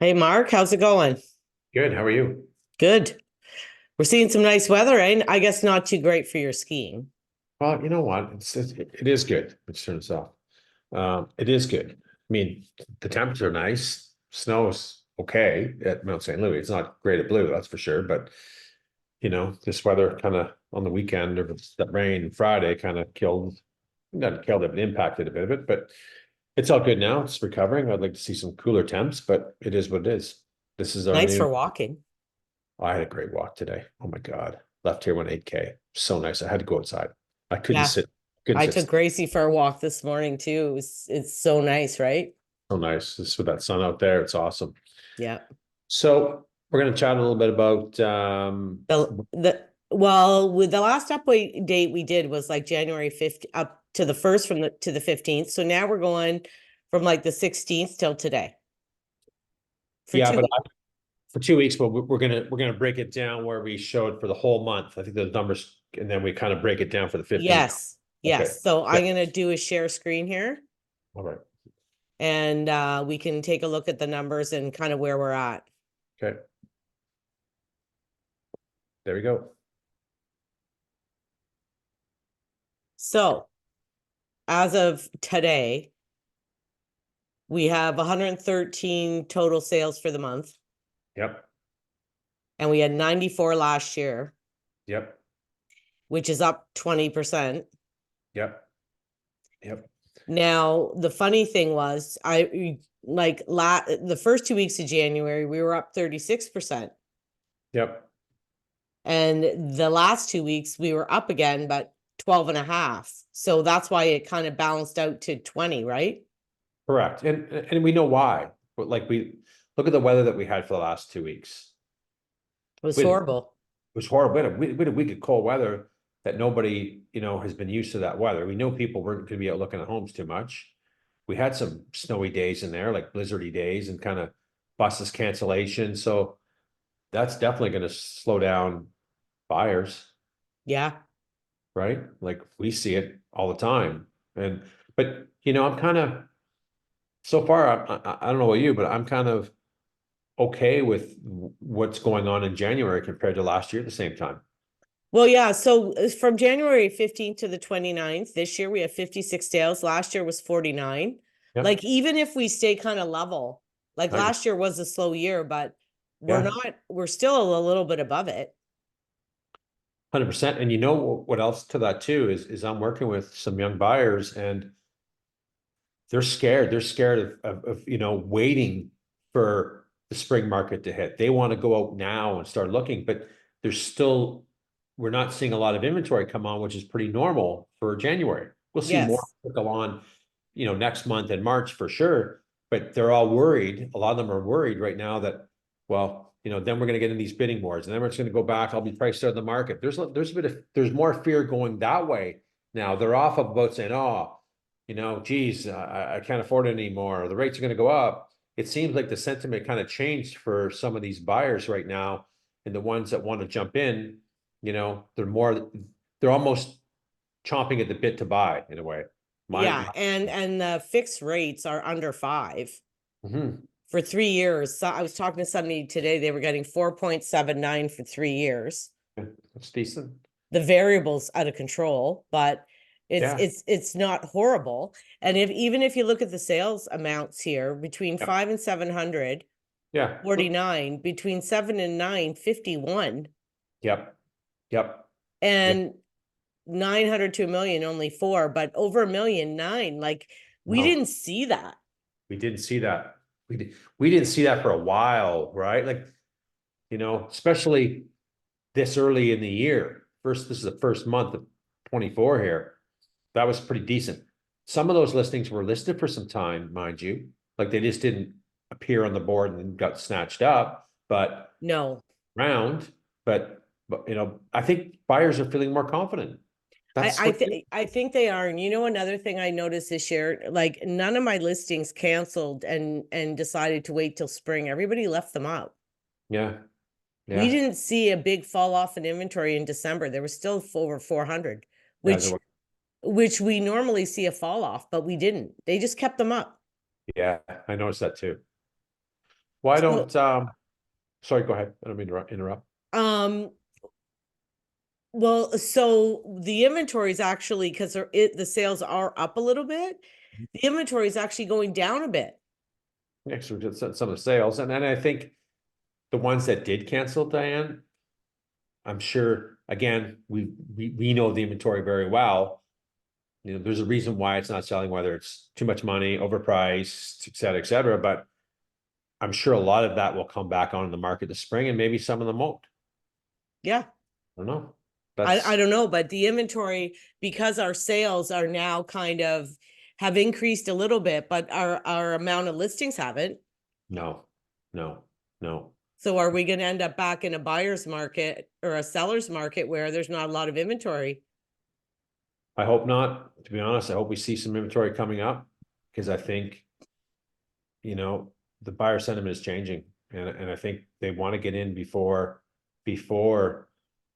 Hey Mark, how's it going? Good. How are you? Good. We're seeing some nice weather, and I guess not too great for your skiing. Well, you know what? It is good. Let's turn this off. It is good. I mean, the temperatures are nice. Snow's okay at Mount St. Louis. It's not great at Blue, that's for sure. But this weather kind of on the weekend or that rain Friday kind of not killed it, but impacted a bit of it. But it's all good now. It's recovering. I'd like to see some cooler temps, but it is what it is. This is our Nice new. for walking. I had a great walk today. Oh my God. Left here went 8K. So nice. I had to go outside. I couldn't Yeah, sit, couldn't I sit took still. Gracie for a walk this morning too. It's so nice, right? So nice. Just with that sun out there. It's awesome. Yeah. So we're going to chat a little bit about Well, with the last update date we did was like January 5th up to the first from the to the 15th. So now we're going from like the 16th till today for yeah, two but weeks. for 2 weeks, but we're gonna break it down where we show it for the whole month. I think the numbers, and then we kind of break it down for the 15th. Yes. Okay. Yes. So Yeah. I'm gonna do a share screen here All right. and we can take a look at the numbers and kind of where we're at. Okay. There we go. So as of today, we have 113 total sales for the month, Yep. and we had 94 last year, Yep. which is up 20%. Yep. Yep. Now, the funny thing was, the first 2 weeks of January, we were up 36%. Yep. And the last 2 weeks, we were up again, but 12 and a half. So that's why it kind of balanced out to 20, right? Correct. And we know why. But like we look at the weather that we had for the last 2 weeks. It was We had horrible. was horrible. We had a week of cold weather that nobody, has been used to that weather. We know people weren't going to be out looking at homes too much. We had some snowy days in there, like blizzardy days and kind of buses cancellation. So that's definitely going to slow down buyers, Yeah. right? Like we see it all the time. But I'm kind of so far, I don't know about you, but I'm kind of okay with what's going on in January compared to last year at the same time. Well, yeah. So from January 15th to the 29th, this year we have 56 sales. Last year was 49. Yep. Like, even if we stay kind of level, like I, last year was a slow year, but yeah. we're still a little bit above it. 100%. And you know what else to that too is I'm working with some young buyers and they're scared. They're scared of waiting for the spring market to hit. They want to go out now and start looking, but there's still we're not seeing a lot of inventory come on, which is pretty normal for January. We'll see more Yes. go on, next month and March for sure. But they're all worried. A lot of them are worried right now that, well, then we're going to get in these bidding wars, and then we're just going to go back. I'll be priced out of the market. There's more fear going that way now. They're off of about saying, oh, geez, I can't afford it anymore. The rates are going to go up. It seems like the sentiment kind of changed for some of these buyers right now, and the ones that want to jump in, they're almost chomping at the bit to buy in a way. Yeah. My And the fixed rates are under 5 Mhm. for 3 years. So I was talking to somebody today, they were getting 4.79 for 3 years. That's decent. The variable's out of control, but it's Yeah. it's it's not horrible. And if you look at the sales amounts here, between Yep. 5 and 700, Yeah. 49, between 7 and 9, 51, Yep. Yep. Yep. and 900 to a million, only 4, but over a million, 9. Like, we No, didn't see that. we didn't see that. We didn't see that for a while, right? Like, especially this early in the year. This is the first month of 24 here. That was pretty decent. Some of those listings were listed for some time, mind you. Like they just didn't appear on the board and got snatched up, but No. round. But I think buyers are feeling more confident. That's what. I think they are. And another thing I noticed this year, like, none of my listings canceled and decided to wait till spring. Everybody left them up. Yeah, We yeah, didn't see a big fall off in inventory in December. There was still over 400, yeah. which we normally see a fall off, but we didn't. They just kept them up. Yeah, I noticed that too. Why So, don't, sorry, go ahead. I don't mean to interrupt. um, well, so the inventory is actually, because the sales are up a little bit, the inventory is actually going down a bit. Next, we did some of the sales, and then I think the ones that did cancel, Diane, I'm sure, again, we know the inventory very well. You know, there's a reason why it's not selling, whether it's too much money, overpriced, et cetera, but I'm sure a lot of that will come back on the market this spring, and maybe some of them won't. Yeah. I don't know. I That's, don't know, but the inventory, because our sales are now kind of have increased a little bit, but our amount of listings haven't. no, no, no. So are we gonna end up back in a buyer's market or a seller's market where there's not a lot of inventory? I hope not, to be honest. I hope we see some inventory coming up, because I think, you know, the buyer sentiment is changing, and I think they want to get in before sales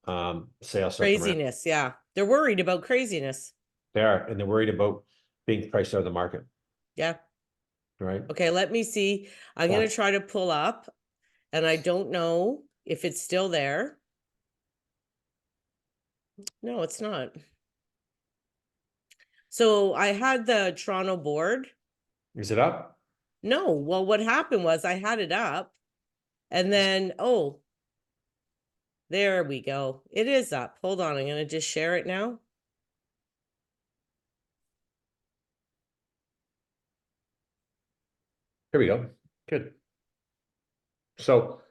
start to ramp. Craziness, yeah. They're worried about craziness. They are, and they're worried about being priced out of the market, Yeah. right? Okay, let me see. I'm Yeah. gonna try to pull up, and I don't know if it's still there. No, it's not. So I had the Toronto board. Is it up? No, well, what happened was I had it up, and then, oh, there we go. It is up. Hold on, I'm gonna just share it now. Here we go. Good. So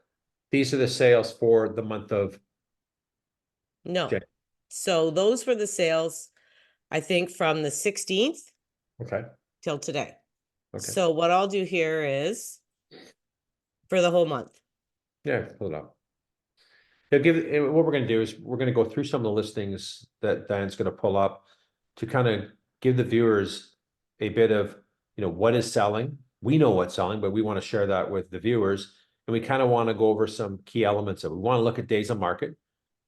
these are the sales for the month of No. Jan-. So those were the sales, I think, from the 16th Okay, till today. okay. So what I'll do here is for the whole month. Yeah, pull it up. They'll give, what we're gonna do is we're gonna go through some of the listings that Diane's gonna pull up to kind of give the viewers a bit of, you know, what is selling. We know what's selling, but we want to share that with the viewers. And we kind of want to go over some key elements of it. We want to look at days on market,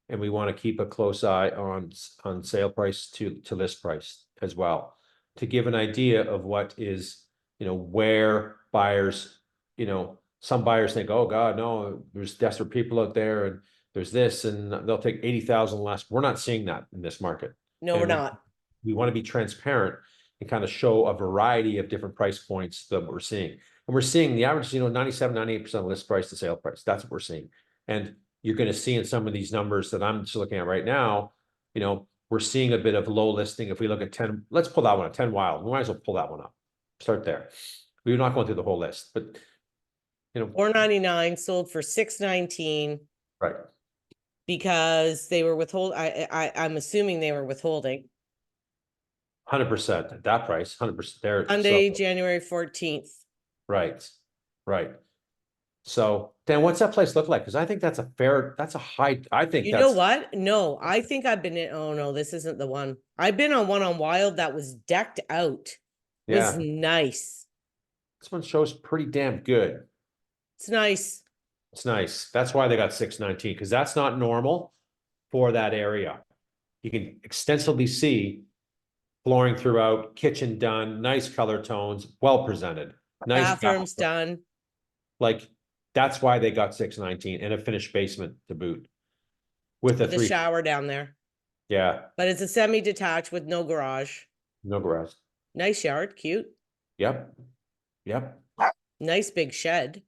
and we want to keep a close eye on sale price to list price as well, to give an idea of what is, you know, where buyers, you know, some buyers think, oh God, no, there's desperate people out there, and there's this, and they'll take 80,000 less. We're not seeing that in this market. No, we're And not. we want to be transparent and kind of show a variety of different price points that we're seeing. And we're seeing the average, you know, 97, 98% list price to sale price. That's what we're seeing. And you're going to see in some of these numbers that I'm just looking at right now, you know, we're seeing a bit of low listing. If we look at 10, let's pull that one up, 10 wild. We might as well pull that one up. Start there. We're not going through the whole list, but, you know, 499 sold for 619 right. because they were I'm assuming they were withholding. 100% at that price, 100% there. Sunday, So, January 14th. right, right. So Dan, what's that place look like? Because I think that's that's a high, I think You know that's, what? No, I think I've been in, oh no, this isn't the one. I've been on one on Wild that was decked out. Was yeah, nice. this one shows pretty damn good. It's nice. It's nice. That's why they got 619, because that's not normal for that area. You can extensively see flooring throughout, kitchen done, nice color tones, well presented, nice Bathroom's bathroom. done. Like, that's why they got 619, and a finished basement to boot with a With a 3. shower down there. Yeah, But it's a semi-detached with no garage. no garage. Nice yard, cute. Yep, yep, Nice big shed.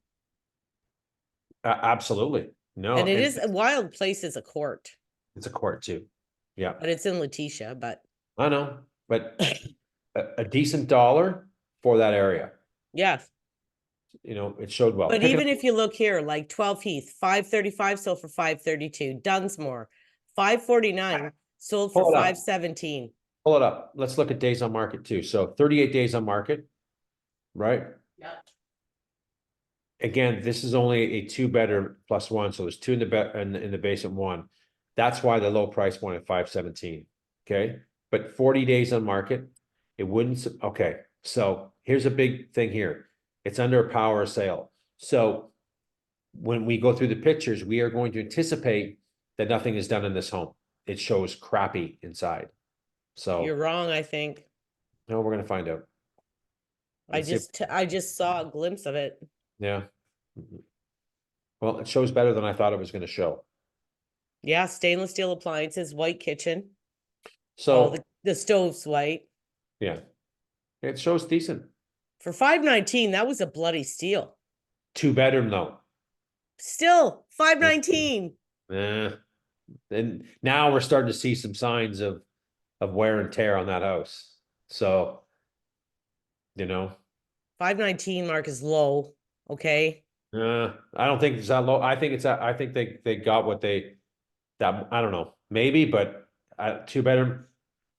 absolutely. No, And it is a Wild Place is a court, it's a court too. Yeah, but it's in Letitia, but I know, but a decent dollar for that area. yeah. You know, it showed well. But Pick it even up. if you look here, like 12 Heath, 535 sold for 532. Dunsmore, 549 sold for Pull it up. 517. Pull it up. Let's look at days on market too. So 38 days on market, right? Yeah. Again, this is only a 2-bedroom plus one, so there's 2 in the bed in the basement, 1. That's why the low price point at 517. Okay, but 40 days on market, it wouldn't. Okay, so here's a big thing here. It's under a power sale. So when we go through the pictures, we are going to anticipate that nothing is done in this home. It shows crappy inside. So You're wrong, I think. no, we're gonna find out. I Let's see. just saw a glimpse of it. Yeah. Well, it shows better than I thought it was gonna show. Yeah, stainless steel appliances, white kitchen. Well, So, the stove's white. yeah, it shows decent. For 519, that was a bloody steal. 2 bedroom though. Still, 519. Eh, then now we're starting to see some signs of wear and tear on that house. So, you know, 519 mark is low. Okay. I don't think it's that low. I think I think they got what that, I don't know, maybe, but 2 bedroom,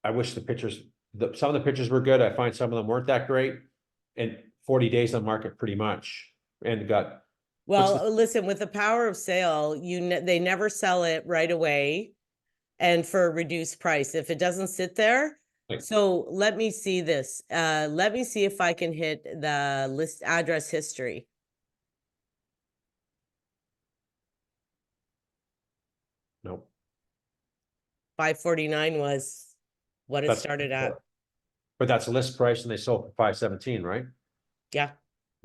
I wish the pictures, some of the pictures were good. I find some of them weren't that great. And 40 days on market pretty much. And got, what's Well, the, listen, with the power of sale, they never sell it right away and for a reduced price if it doesn't sit there. like, So let me see this. Let me see if I can hit the list address history. no, 549 was what it that's, started at. but that's a list price and they sold for 517, right? Yeah.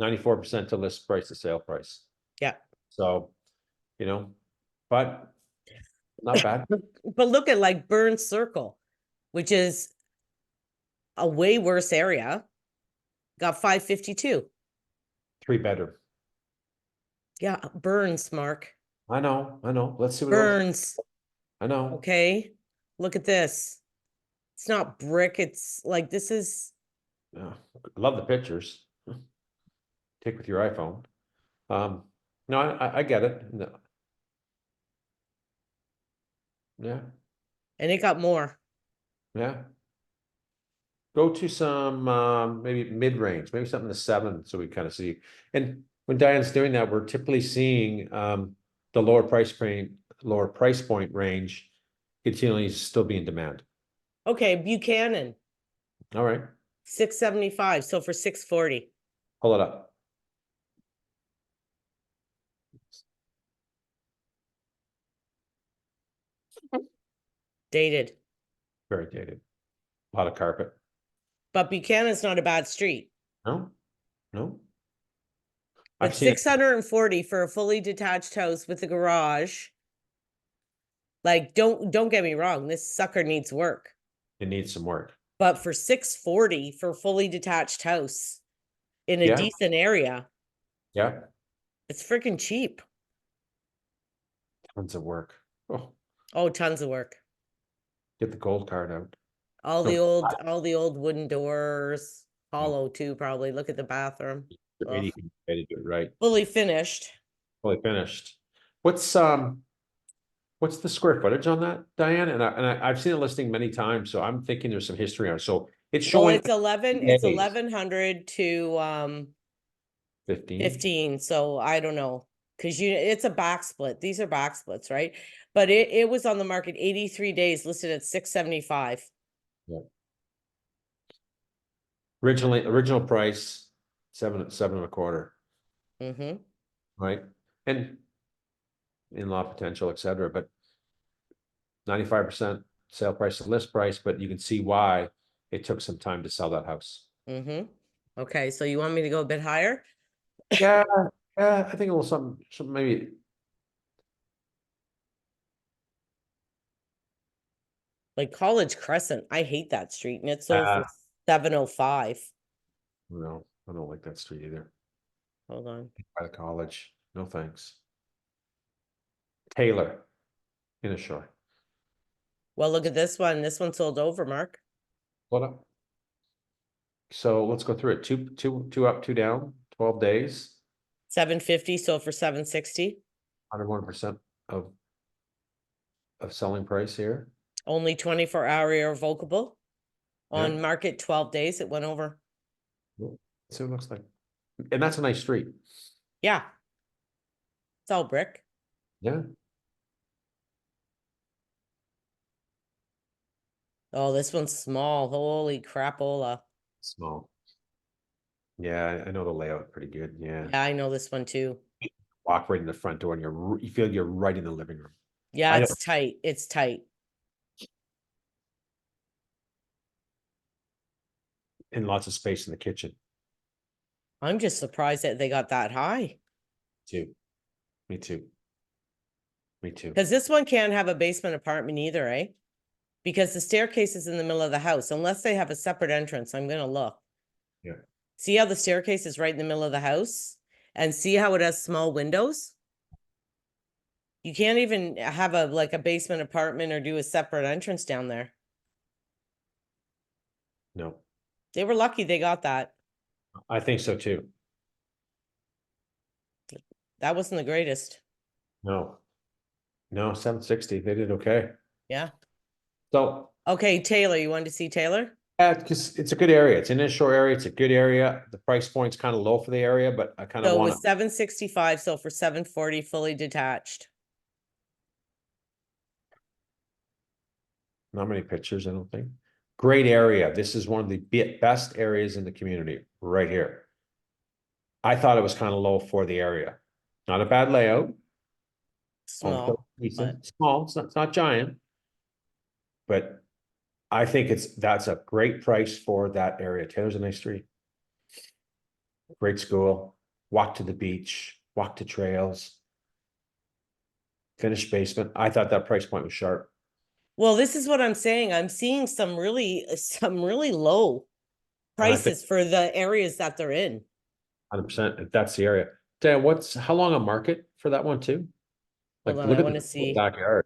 94% to list price to sale price. Yeah. So, but not bad. But look at like Burn Circle, which is a way worse area. Got 552. 3 bedroom. Yeah, Burns, Mark. I know. Let's see what else. Burns. I know. Okay. Look at this. It's not brick. It's like this is Yeah. I love the pictures. Take with your iPhone. No, I get it. No. Yeah, and it got more. yeah. Go to some maybe mid-range, maybe something to 7, so we kind of see. And when Diane's doing that, we're typically seeing the lower price point range continually still be in demand. Okay, Buchanan, All right, 675. So for 640. pull it up. Dated. Very dated. A lot of carpet. But Buchanan's not a bad street. No, no. But I've seen it. 640 for a fully detached house with a garage. Like, don't get me wrong, this sucker needs work. It needs some work. But for 640 for a fully detached house in a Yeah, decent area, yeah. it's freaking cheap. Tons of work. Oh, Oh, tons of work. get the gold card out. All No, the old wooden doors, no, hollow too, probably. Look at the bathroom. Ugh. anything to do it right. Fully finished. Fully finished. What's what's the square footage on that, Diane? And I've seen a listing many times, so I'm thinking there's some history on it. So it's Well, showing it's 1100 to 15. 15. So I don't know. Cause it's a back split. These are back splits, right? But it was on the market 83 days, listed at 675. Yeah. Original price, seven and a quarter, Mm-hmm. right? And in-law potential, et cetera, but 95% sale price to list price, but you can see why it took some time to sell that house. Mm-hmm. Okay, so you want me to go a bit higher? Yeah, yeah, I think a little some maybe. Like College Crescent. I hate that street and it sold for 705. No, I don't like that street either. Hold on. By the college, no thanks. Taylor, in a shore. Well, look at this one. This one sold over, Mark. What up? So let's go through it. Two up, 2 down, 12 days, 750 sold for 760. 101% of selling price here. Only 24-hour irrevocable. Yeah. On market 12 days, it went over. See what it looks like. And that's a nice street. Yeah. It's all brick. Yeah. Oh, this one's small. Holy crapola. Small. Yeah, I know the layout pretty good. Yeah. Yeah, I know this one too. Walk right in the front door and you feel you're right in the living room. Yeah, I it's tight. It's tight. And lots of space in the kitchen. I'm just surprised that they got that high. too. Me too. Me too. Because this one can't have a basement apartment either, eh? Because the staircase is in the middle of the house, unless they have a separate entrance. I'm gonna look. Yeah. See how the staircase is right in the middle of the house? And see how it has small windows? You can't even have like a basement apartment or do a separate entrance down there. No, They were lucky they got that. I think so too. That wasn't the greatest. No. No, 760, they did okay. Yeah. So, Okay, Taylor, you wanted to see Taylor? yeah, because it's a good area. It's an inshore area. It's a good area. The price point's kind of low for the area, but I kind of So it want was 765, so for 740 fully detached. not many pictures, I don't think. Great area. This is one of the best areas in the community right here. I thought it was kind of low for the area. Not a bad layout. Small, Decent. Small. It's not giant. But I think that's a great price for that area. Taylor's a nice street. Great school. Walk to the beach. Walk to trails. Finished basement. I thought that price point was sharp. well, this is what I'm saying. I'm seeing some really low And I think prices for the areas that they're in. 100%, if that's the area. Dan, how long a market for that one too? Like, Hold on, look I at want to the see. backyard.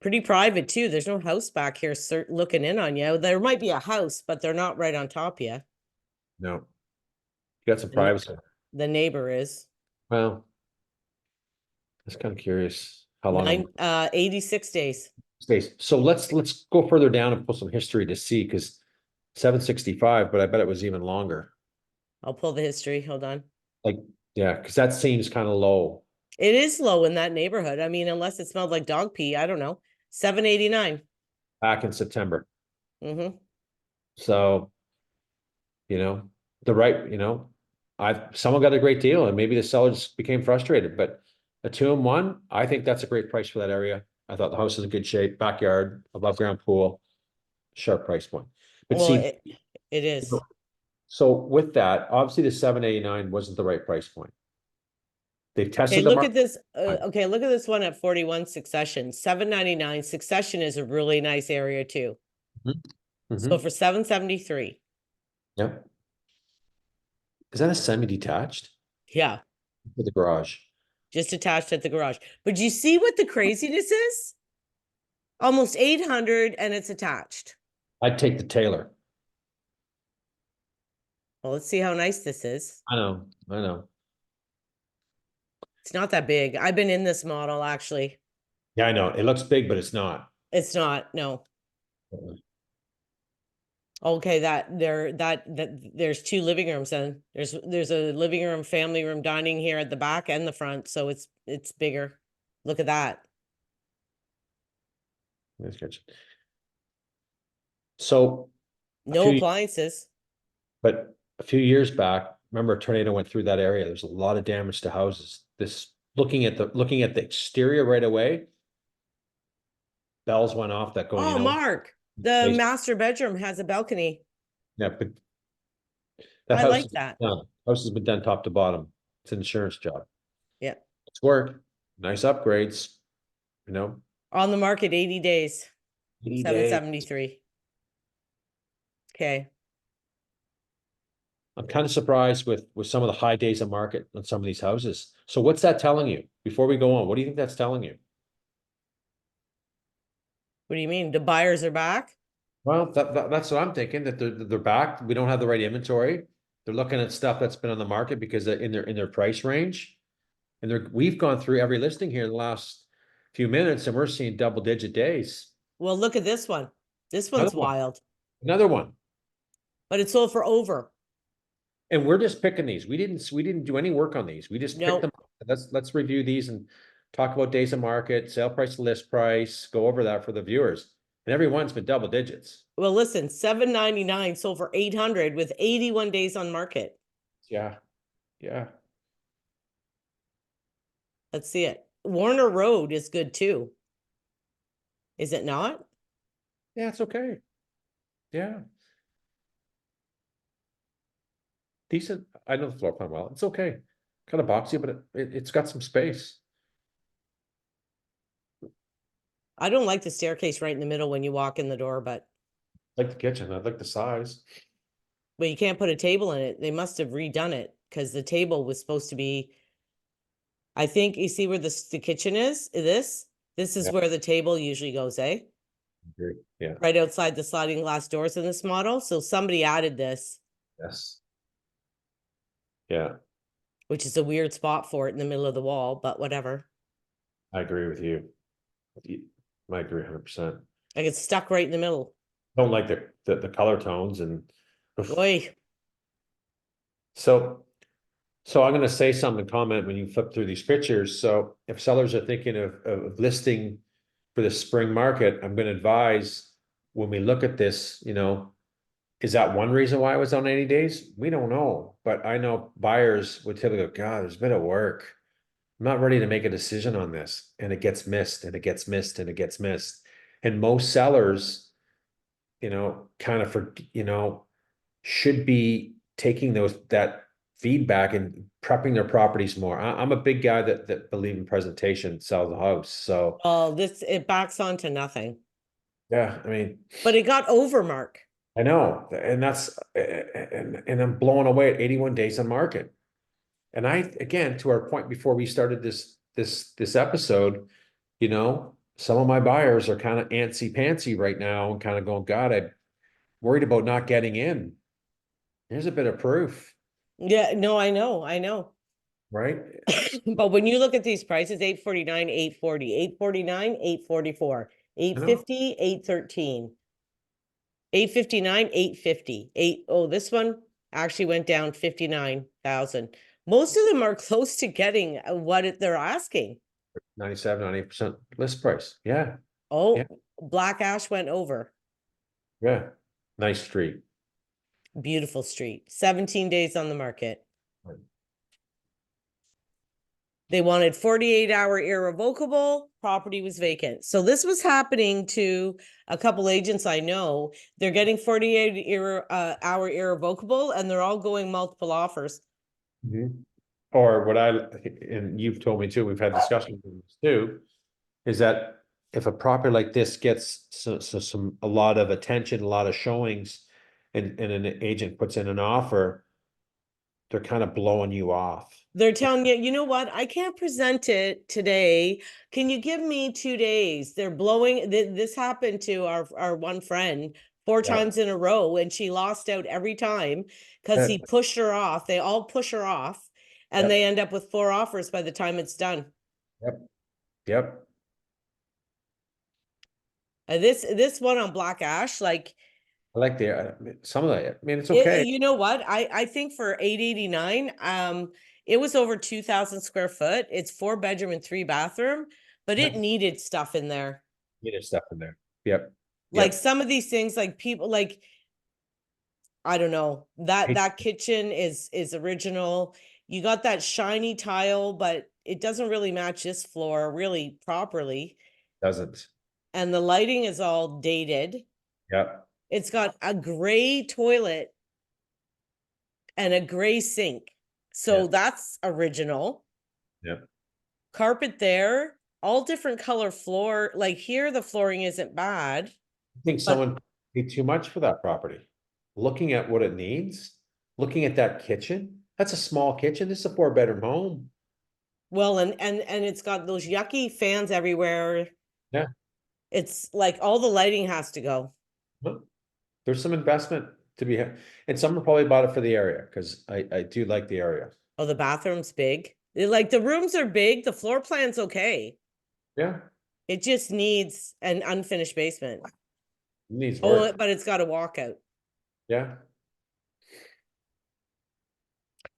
Pretty private too. There's no house back here looking in on you. There might be a house, but they're not right on top of you. No, you got some The ne- privacy. The neighbor is Well, I was kind of curious how long 86 days. stays. So let's go further down and put some history to see, because 765, but I bet it was even longer. I'll pull the history. Hold on. Like, yeah, because that seems kind of low. It is low in that neighborhood. I mean, unless it smelled like dog pee, I don't know. 789. Back in September. Mm-hmm. So, the right, someone got a great deal and maybe the sellers became frustrated, but a 2-in-1, I think that's a great price for that area. I thought the house is in good shape, backyard, above ground pool, sharp price point. But Well, see, it is. so with that, obviously the 789 wasn't the right price point. They've Okay, tested the look market. at this. Okay, look at this one at 41 Succession. 799. Succession is a really nice area too. So for 773. Yeah. Is that a semi-detached Yeah, for the garage? just attached at the garage. But do you see what the craziness is? Almost 800 and it's attached. I'd take the Taylor. Well, let's see how nice this is. I know. It's not that big. I've been in this model actually. Yeah, I know. It looks big, but it's not. It's not, no. Okay, there's 2 living rooms and there's a living room, family room, dining here at the back and the front, so it's bigger. Look at that. Nice catch. So, No appliances. but a few years back, remember a tornado went through that area. There's a lot of damage to houses. Looking at the exterior right away, bells went off that go, Oh, Mark, the Bas- master bedroom has a balcony. yeah, but that I house like has that. been done. House has been done top to bottom. It's an insurance job. Yeah. It's work. Nice upgrades, On the market 80 days. 80 days. 773. Okay. I'm kind of surprised with some of the high days of market on some of these houses. So what's that telling you? Before we go on, what do you think that's telling you? What do you mean? The buyers are back? Well, that's what I'm thinking, that they're back. We don't have the right inventory. They're looking at stuff that's been on the market because they're in their price range. And we've gone through every listing here in the last few minutes and we're seeing double-digit days. Well, look at this one. This Another one's one. wild. Another one. But it sold for over. And we're just picking these. We didn't do any work on these. We just picked Nope. them. Let's review these and talk about days of market, sale price, list price, go over that for the viewers. And every one's been double digits. Well, listen, 799 sold for 800 with 81 days on market. Yeah. Yeah. Let's see it. Warner Road is good too. Is it not? Yeah, it's okay. Yeah. Decent. I know the floor plan well. It's okay. kind of boxy, but it's got some space. I don't like the staircase right in the middle when you walk in the door, but I like the kitchen, I like the size. you can't put a table in it. They must have redone it because the table was supposed to be, I think you see where the kitchen is, this is Yeah, where the table usually goes, eh? agree. Yeah, Right outside the sliding glass doors in this model. So somebody added this, yes. Yeah, which is a weird spot for it in the middle of the wall, but whatever. I agree with you. I agree 100%. Like it's stuck right in the middle. Don't like the color tones and Oy. so I'm gonna say something, comment when you flip through these pictures. So if sellers are thinking of listing for the spring market, I'm gonna advise when we look at this, is that one reason why it was on 80 days? We don't know, but I know buyers would typically go, God, there's a bit of work. I'm not ready to make a decision on this. And it gets missed and it gets missed and it gets missed. And most sellers, kind of should be taking that feedback and prepping their properties more. I'm a big guy that believe in presentation, sell the house. So Oh, it backs onto nothing. yeah, I mean, But it got over, Mark. I know, and that's and I'm blown away at 81 days on market. And again, to our point before we started this episode, some of my buyers are kind of antsy pantsy right now and kind of going, God, I'm worried about not getting in. Here's a bit of proof, Yeah, no, I know. right? But when you look at these prices, 849, 840, 849, 844, I know. 850, 813, 859, 850, this one actually went down 59,000. Most of them are close to getting they're asking. 97, 98% list price. Yeah. Yeah. Oh, Black Ash went over. Yeah. Nice street. Beautiful street. 17 days on the market. Right. They wanted 48-hour irrevocable, property was vacant. So this was happening to a couple agents I know. They're getting 48-hour irrevocable and they're all going multiple offers. Mhm. Or and you've told me too, we've had discussions on this too, is that if a property like this gets a lot of attention, a lot of showings, and an agent puts in an offer, they're kind of blowing you off. They're telling you, you know what? I can't present it today. Can you give me 2 days? They're blowing. This happened to our one friend four Yeah. times in a row, and she lost out every time because he Yeah. pushed her off. They all push her off, and they Yep. end up with 4 offers by the time it's done. Yep. Yep. This one on Black Ash, like I like some of that. I mean, it's okay. you know what? I think for 889, it was over 2,000 square foot. It's 4 bedroom and 3 bathroom, but it Yep. needed stuff in there. There's stuff in there. Yep. Like Yep. some of these things, like people like, I don't know, that kitchen is original. You got that shiny tile, but it doesn't really match this floor really properly. Doesn't. And the lighting is all dated. Yep. It's got a gray toilet and a gray sink. So Yep. that's original. Yep. Carpet there, all different color floor. Like here, the flooring isn't bad. I think But someone paid too much for that property. Looking at what it needs, looking at that kitchen, that's a small kitchen. This is a 4-bedroom home. well, and it's got those yucky fans everywhere. Yeah. It's like all the lighting has to go. Well, there's some investment to be had. And someone probably bought it for the area because I do like the area. Oh, the bathroom's big. Like the rooms are big. The floor plan's okay. Yeah. It just needs an unfinished basement. It needs Oh, work. but it's got a walkout. Yeah.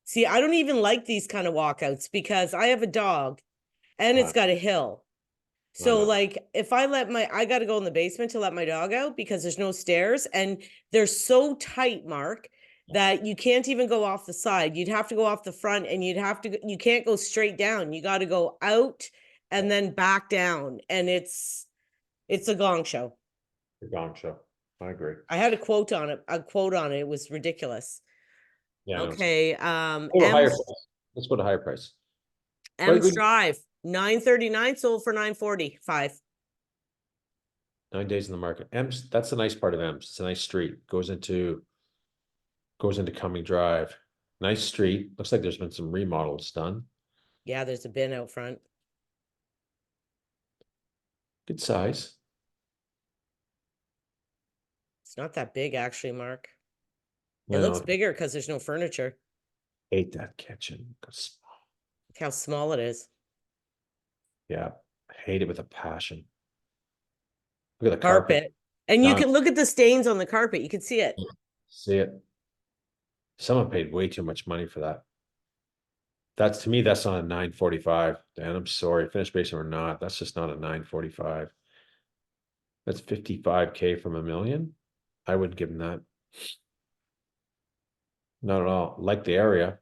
See, I don't even like these kind of walkouts because I have a dog and it's got a hill. So know. like if I got to go in the basement to let my dog out because there's no stairs and they're so tight, Mark, that you can't even go off the side. You'd have to go off the front and you can't go straight down. You got to go out and then back down. And it's a gong show. The gong show. I agree. I had a quote on it. It was ridiculous. Yeah. Okay. A little higher price. let's go to higher price. M's Drive, 939, sold for 945. 9 days in the market. M's, that's a nice part of M's. It's a nice street. Goes into Cumming Drive. Nice street. Looks like there's been some remodels done. Yeah, there's a bin out front. Good size. It's not that big, actually, Mark. It Well, looks bigger because there's no furniture. hate that kitchen. Look how small it is. Yeah, hate it with a passion. Look at the Carpet. And you Done. can look at the stains on the carpet. You can see it. See it. Someone paid way too much money for that. That's, to me, that's not a 945. Dan, I'm sorry, finished basement or not, that's just not a 945. That's 55K from $1 million. I wouldn't give them that. Not at all. Like the area.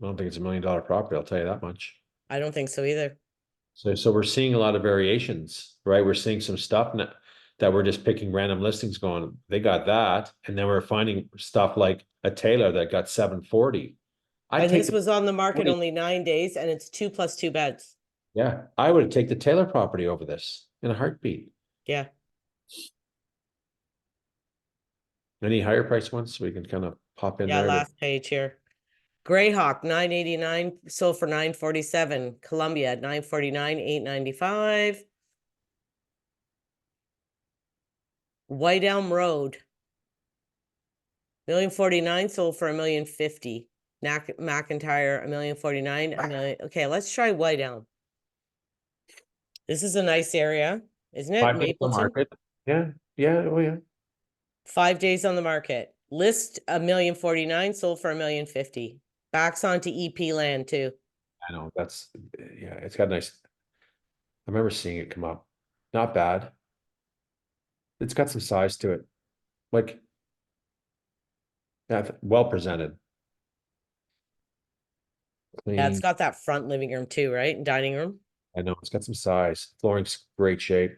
I don't think it's $1 million property, I'll tell you that much. I don't think so either. So we're seeing a lot of variations, right? We're seeing some stuff that we're just picking random listings going, they got that. And then we're finding stuff like a Taylor that got 740. And this was on the market 20. only 9 days, and it's 2 + 2 beds. Yeah, I would take the Taylor property over this in a heartbeat. Yeah. Any higher price ones so we can kind of pop in Yeah, there. last page here. Greyhawk, 989, sold for 947. Columbia, 949, 895. White Elm Road, 1,049,000, sold for 1,050,000. McIntyre, 1,049,000, a million. Okay, let's try White Elm. This is a nice area, isn't it? 5 days on Mapleton. market. Yeah, yeah, oh yeah. 5 days on the market. List 1,049,000, sold for 1,050,000. Backs onto EP land too. I know, that's, yeah, it's got nice. I remember seeing it come up. Not bad. It's got some size to it. Like, yeah, well presented. Yeah, it's Clean. got that front living room too, right? And dining room. I know, it's got some size. Flooring's great shape.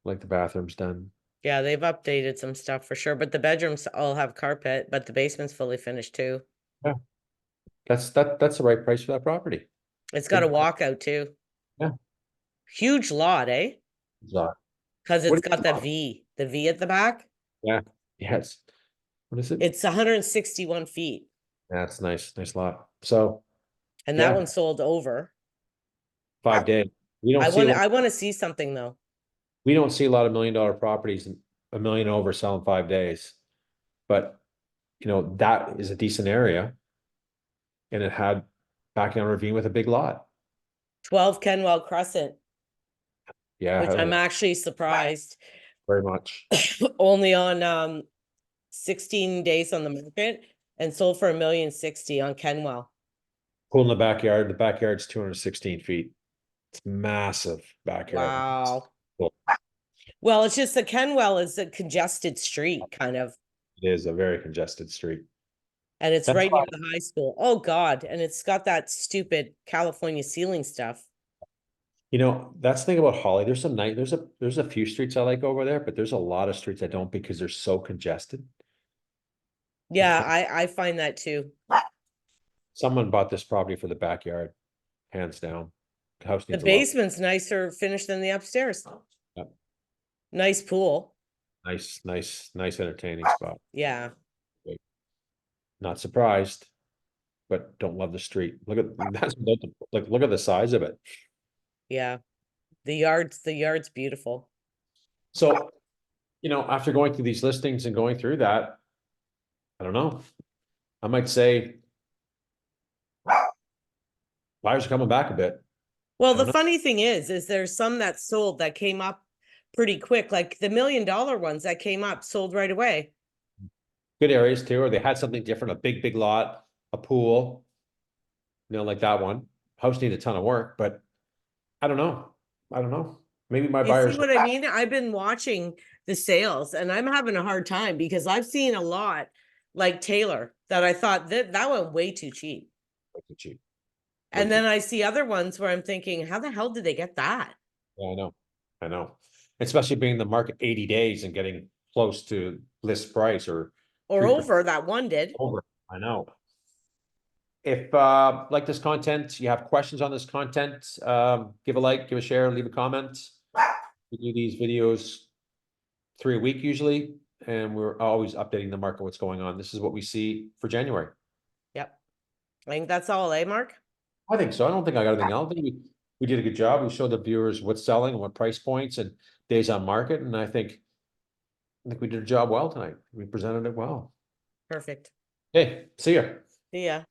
Like the bathroom's done. Yeah, they've updated some stuff for sure, but the bedrooms all have carpet, but the basement's fully finished too. Yeah. That's the right price for that property. It's got a walkout too. Yeah. Huge lot, eh? What Because it's is got the V at the back. Yeah, yes. What is it? It's 161 feet. That's nice, nice lot. So, And yeah. that one sold over. 5 days. We don't I see, want to see something though. we don't see a lot of $1 million properties and $1 million over selling 5 days. But, that is a decent area. And it had backing on ravine with a big lot. 12 Kenwell Crescent, Yeah, which I'm actually surprised. very much. Only on 16 days on the market and sold for 1,060,000 on Kenwell. Pool in the backyard. The backyard's 216 feet. It's massive backyard. Wow. Cool. Well, it's just the Kenwell is a congested street, kind of. It is a very congested street. And it's That's right why- near the high school. Oh God. And it's got that stupid California ceiling stuff. That's the thing about Holly. There's some night. There's a few streets I like over there, but there's a lot of streets I don't because they're so congested. Yeah, I find that too. Someone bought this property for the backyard, hands down. House The needs a lot. basement's nicer finished than the upstairs. Yeah. Nice pool. Nice entertaining spot. Yeah. Not surprised, but don't love the street. Look at look at the size of it. Yeah. The yard's beautiful. So, after going through these listings and going through that, I don't know. I might say buyers are coming back a bit. Well, the funny thing is there's some that sold that came up pretty quick. Like the $1 million ones that came up sold right away. Good areas too, or they had something different, a big lot, a pool. Like that one. House needs a ton of work, but I don't know. Maybe my You buyers. see what I mean? I've been watching the sales and I'm having a hard time because I've seen a lot like Taylor that I thought that went way too cheap. Way too cheap. And then I see other ones where I'm thinking, how the hell did they get that? Yeah, I know. Especially being in the market 80 days and getting close to list price or Or 3% over, that one did. over. I know. if like this content, you have questions on this content, give a like, give a share, leave a comment. We do these videos 3 a week usually, and we're always updating the market, what's going on. This is what we see for January. Yep. I think that's all, eh, Mark? I think so. I don't think I got anything else. I think we did a good job. We showed the viewers what's selling and what price points and days on market, and I think we did a job well tonight. We presented it well. Perfect. Hey, see ya. See ya.